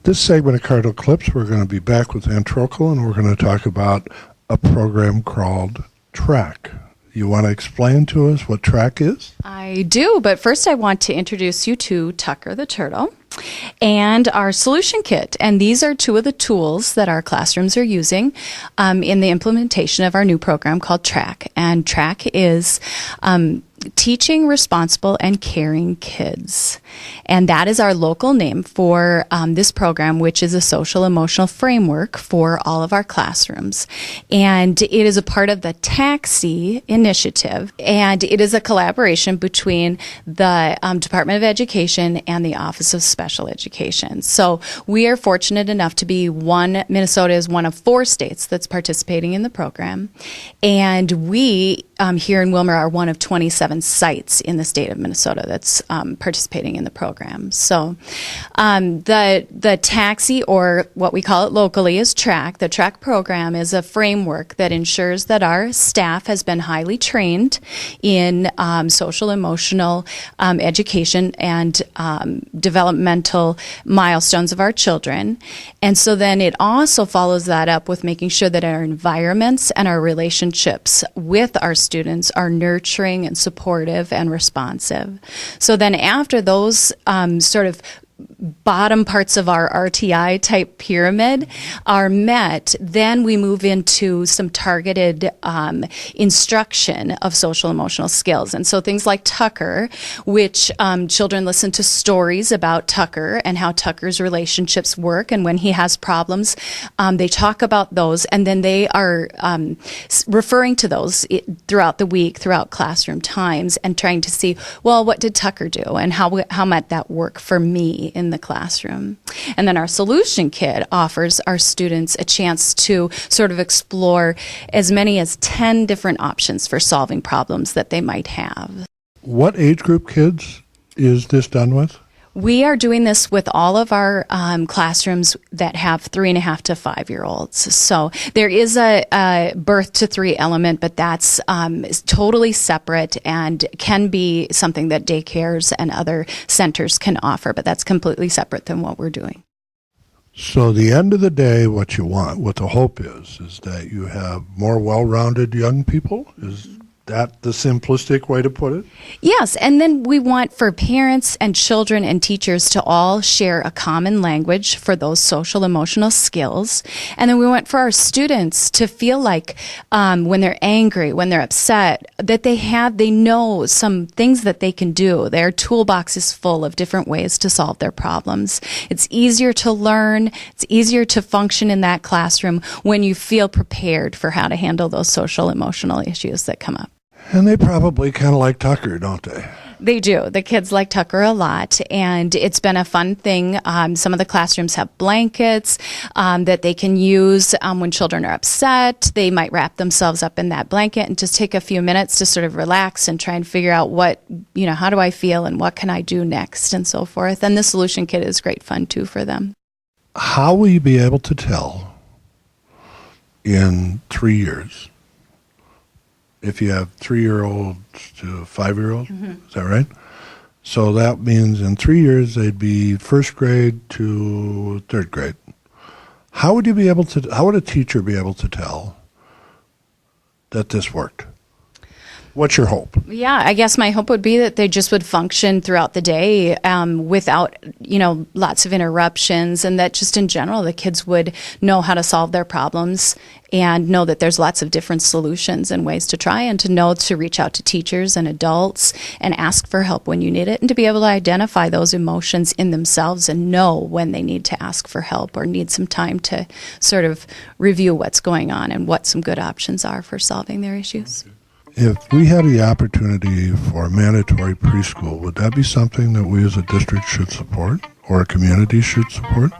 This segment of Cardinal Clips, we're going to be back with Ann Trochlil, and we're going to talk about a program called TRACK. You want to explain to us what TRACK is? I do, but first I want to introduce you to Tucker the turtle and our solution kit. And these are two of the tools that our classrooms are using in the implementation of our new program called TRACK. And TRACK is Teaching Responsible and Caring Kids. And that is our local name for this program, which is a social emotional framework for all of our classrooms. And it is a part of the TAXI initiative. And it is a collaboration between the Department of Education and the Office of Special Education. So we are fortunate enough to be Minnesota is one of 4 states that's participating in the program. And we here in Willmar are one of 27 sites in the state of Minnesota that's participating in the program. So the TAXI, or what we call it locally, is TRACK. The TRACK program is a framework that ensures that our staff has been highly trained in social emotional education and developmental milestones of our children. And so then it also follows that up with making sure that our environments and our relationships with our students are nurturing and supportive and responsive. So then after those sort of bottom parts of our RTI type pyramid are met, then we move into some targeted instruction of social emotional skills. And so things like Tucker, which children listen to stories about Tucker and how Tucker's relationships work, and when he has problems, they talk about those, and then they are referring to those throughout the week, throughout classroom times, and trying to see, well, what did Tucker do, and how might that work for me in the classroom. And then our solution kit offers our students a chance to sort of explore as many as 10 different options for solving problems that they might have. What age group kids is this done with? We are doing this with all of our classrooms that have 3.5 to 5-year-olds. So there is a birth to 3 element, but that's is totally separate and can be something that daycares and other centers can offer, but that's completely separate than what we're doing. So the end of the day, what you want, what the hope is that you have more well-rounded young people? Is that the simplistic way to put it? Yes, and then we want for parents and children and teachers to all share a common language for those social emotional skills. And then we want for our students to feel like when they're angry, when they're upset, that they know some things that they can do. Their toolbox is full of different ways to solve their problems. It's easier to learn, it's easier to function in that classroom when you feel prepared for how to handle those social emotional issues that come up. And they probably kind of like Tucker, don't they? They do. The kids like Tucker a lot, and it's been a fun thing. Some of the classrooms have blankets that they can use when children are upset. They might wrap themselves up in that blanket and just take a few minutes to sort of relax and try and figure out how do I feel and what can I do next and so forth. And the solution kit is great fun too for them. How will you be able to tell in 3 years if you have 3-year-olds to 5-year-olds? Mm-hmm. Is that right? So that means in 3 years they'd be first grade to 3rd grade. How would a teacher be able to tell that this worked? What's your hope? Yeah, I guess my hope would be that they just would function throughout the day without, lots of interruptions, and that just in general the kids would know how to solve their problems and know that there's lots of different solutions and ways to try, and to know to reach out to teachers and adults and ask for help when you need it, and to be able to identify those emotions in themselves and know when they need to ask for help or need some time to sort of review what's going on and what some good options are for solving their issues. If we had the opportunity for mandatory preschool, would that be something that we as a district should support or a community should support?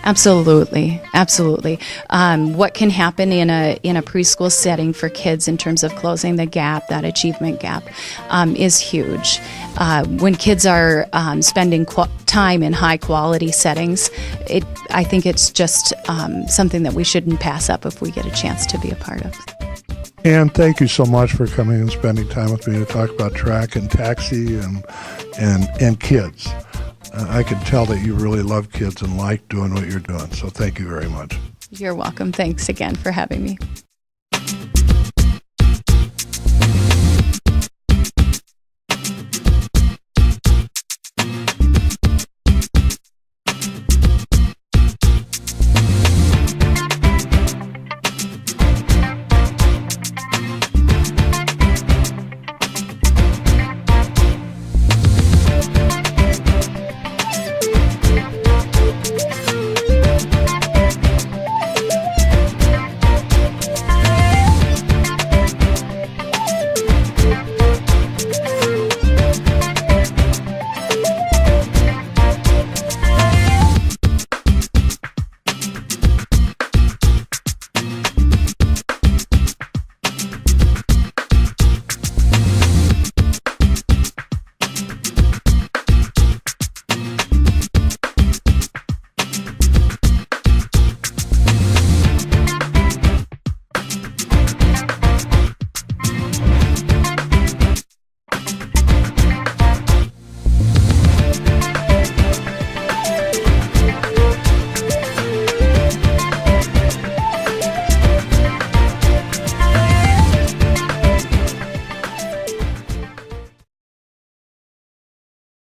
Absolutely, absolutely. What can happen in a preschool setting for kids in terms of closing the gap, that achievement gap, is huge. When kids are spending time in high quality settings, I think it's just something that we shouldn't pass up if we get a chance to be a part of. And thank you so much for coming and spending time with me to talk about TRACK and TAXI and kids. I can tell that you really love kids and like doing what you're doing. So thank you very much. You're welcome. Thanks again for having me.